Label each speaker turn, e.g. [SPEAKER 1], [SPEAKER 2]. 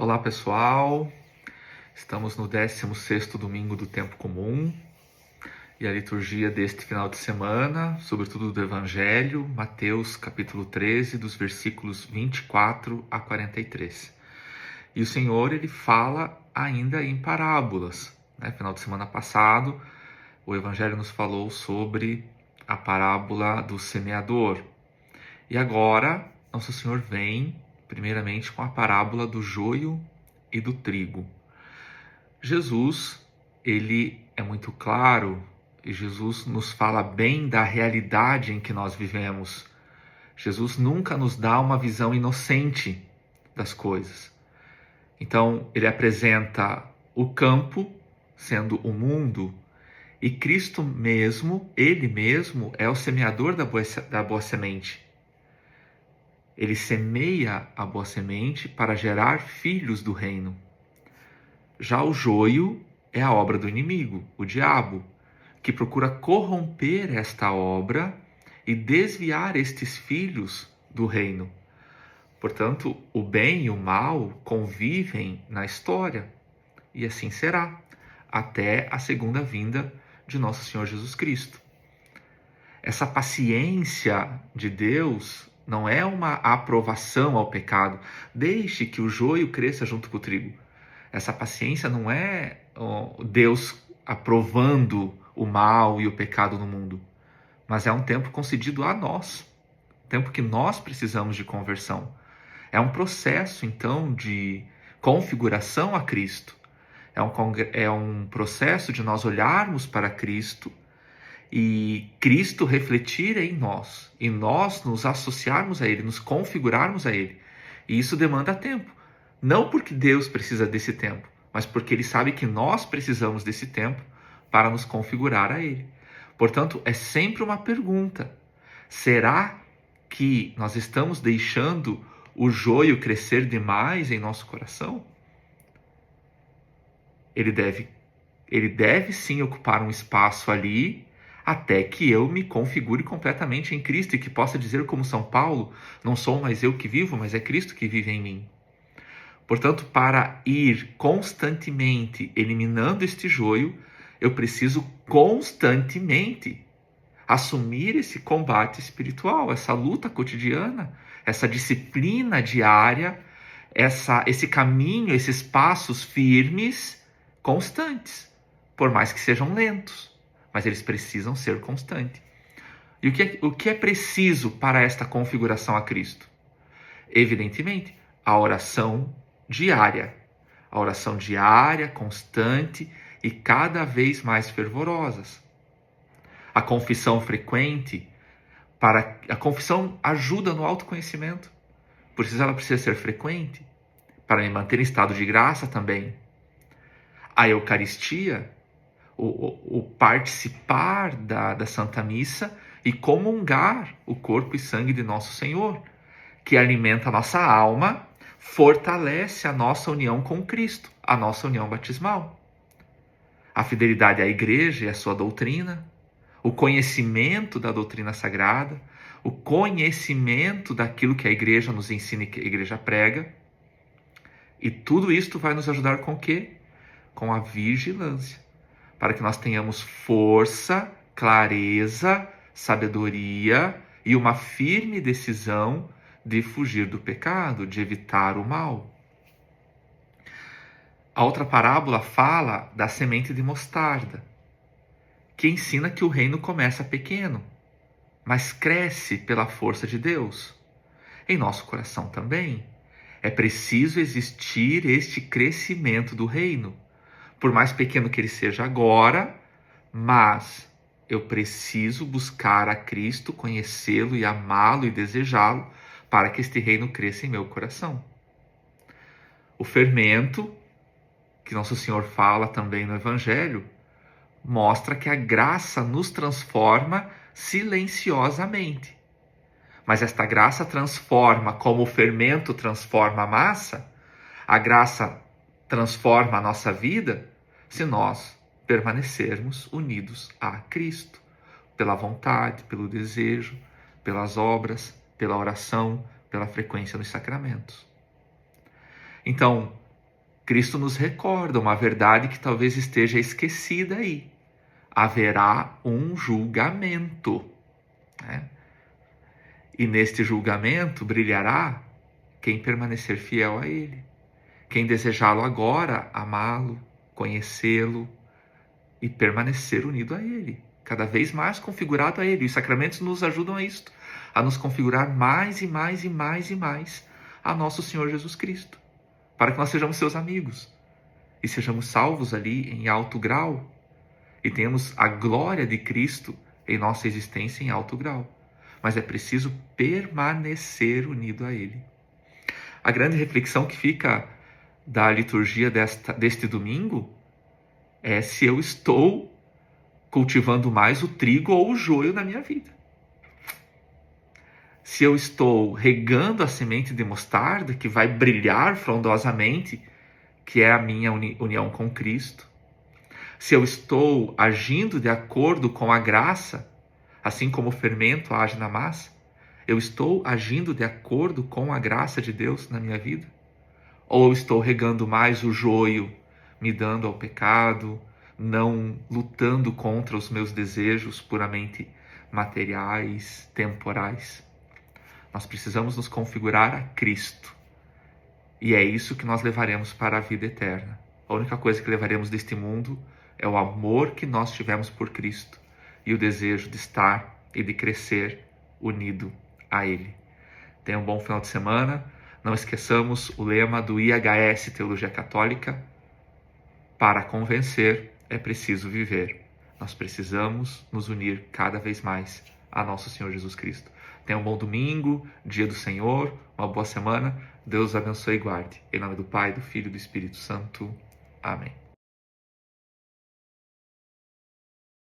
[SPEAKER 1] Olá pessoal, estamos no 16º domingo do tempo comum e a liturgia deste final de semana, sobretudo do Evangelho, Mateus capítulo 13, dos versículos 24 a 43. E o Senhor, ele fala ainda em parábolas, né? Final de semana passado, o Evangelho nos falou sobre a parábola do semeador. E agora, Nosso Senhor vem primeiramente com a parábola do joio e do trigo. Jesus, ele é muito claro e Jesus nos fala bem da realidade em que nós vivemos. Jesus nunca nos dá uma visão inocente das coisas. Então, ele apresenta o campo sendo o mundo e Cristo mesmo, ele mesmo, é o semeador da boa semente. Ele semeia a boa semente para gerar filhos do reino. Já o joio é a obra do inimigo, o diabo, que procura corromper esta obra e desviar estes filhos do reino. Portanto, o bem e o mal convivem na história, e assim será, até a segunda vinda de Nosso Senhor Jesus Cristo. Essa paciência de Deus não é uma aprovação ao pecado. Deixe que o joio cresça junto com o trigo. Essa paciência não é Deus aprovando o mal e o pecado no mundo, mas é um tempo concedido a nós, tempo que nós precisamos de conversão. É um processo, então, de configuração a Cristo. É um processo de nós olharmos para Cristo e Cristo refletir em nós, e nós nos associarmos a Ele, nos configurarmos a Ele. E isso demanda tempo. Não porque Deus precisa desse tempo, mas porque Ele sabe que nós precisamos desse tempo para nos configurar a Ele. Portanto, é sempre uma pergunta: será que nós estamos deixando o joio crescer demais em nosso coração? Ele deve sim ocupar um espaço ali, até que eu me configure completamente em Cristo e que possa dizer como São Paulo: não sou mais eu que vivo, mas é Cristo que vive em mim. Portanto, para ir constantemente eliminando este joio, eu preciso constantemente assumir esse combate espiritual, essa luta cotidiana, essa disciplina diária, esse caminho, esses passos firmes, constantes, por mais que sejam lentos, mas eles precisam ser constantes. E o que é preciso para esta configuração a Cristo? Evidentemente, a oração diária. A oração diária, constante e cada vez mais fervorosas. A confissão frequente. A confissão ajuda no autoconhecimento. Por isso ela precisa ser frequente. Para me manter em estado de graça também. A Eucaristia, o participar da Santa Missa e comungar o corpo e sangue de Nosso Senhor, que alimenta a nossa alma, fortalece a nossa união com Cristo, a nossa união batismal. A fidelidade à Igreja e à sua doutrina, o conhecimento da doutrina sagrada, o conhecimento daquilo que a Igreja nos ensina e que a Igreja prega. E tudo isto vai nos ajudar com o quê? Com a vigilância, para que nós tenhamos força, clareza, sabedoria e uma firme decisão de fugir do pecado, de evitar o mal. A outra parábola fala da semente de mostarda, que ensina que o reino começa pequeno, mas cresce pela força de Deus. Em nosso coração também. É preciso existir este crescimento do reino, por mais pequeno que ele seja agora, mas eu preciso buscar a Cristo, conhecê-lo e amá-lo e desejá-lo, para que este reino cresça em meu coração. O fermento, que Nosso Senhor fala também no Evangelho, mostra que a graça nos transforma silenciosamente. Mas esta graça transforma, como o fermento transforma a massa, a graça transforma a nossa vida se nós permanecermos unidos a Cristo, pela vontade, pelo desejo, pelas obras, pela oração, pela frequência nos sacramentos. Então, Cristo nos recorda uma verdade que talvez esteja esquecida aí. Haverá um julgamento, né? E neste julgamento brilhará quem permanecer fiel a Ele. Quem desejá-lo agora, amá-lo, conhecê-lo e permanecer unido a Ele. Cada vez mais configurado a Ele. Os sacramentos nos ajudam a isto, a nos configurar mais e mais e mais e mais a nosso Senhor Jesus Cristo, para que nós sejamos seus amigos e sejamos salvos ali em alto grau e tenhamos a glória de Cristo em nossa existência em alto grau. Mas é preciso permanecer unido a Ele. A grande reflexão que fica da liturgia deste domingo é se eu estou cultivando mais o trigo ou o joio na minha vida. Se eu estou regando a semente de mostarda que vai brilhar frondosamente, que é a minha união com Cristo. Se eu estou agindo de acordo com a graça, assim como o fermento age na massa, eu estou agindo de acordo com a graça de Deus na minha vida? Ou eu estou regando mais o joio, me dando ao pecado, não lutando contra os meus desejos puramente materiais, temporais? Nós precisamos nos configurar a Cristo. E é isso que nós levaremos para a vida eterna. A única coisa que levaremos deste mundo é o amor que nós tivemos por Cristo e o desejo de estar e de crescer unido a Ele. Tenha um bom final de semana. Não esqueçamos o lema do IHS Teologia Católica: para convencer é preciso viver. Nós precisamos nos unir cada vez mais a nosso Senhor Jesus Cristo. Tenha um bom domingo, dia do Senhor, uma boa semana. Deus abençoe e guarde. Em nome do Pai, do Filho e do Espírito Santo. Amém.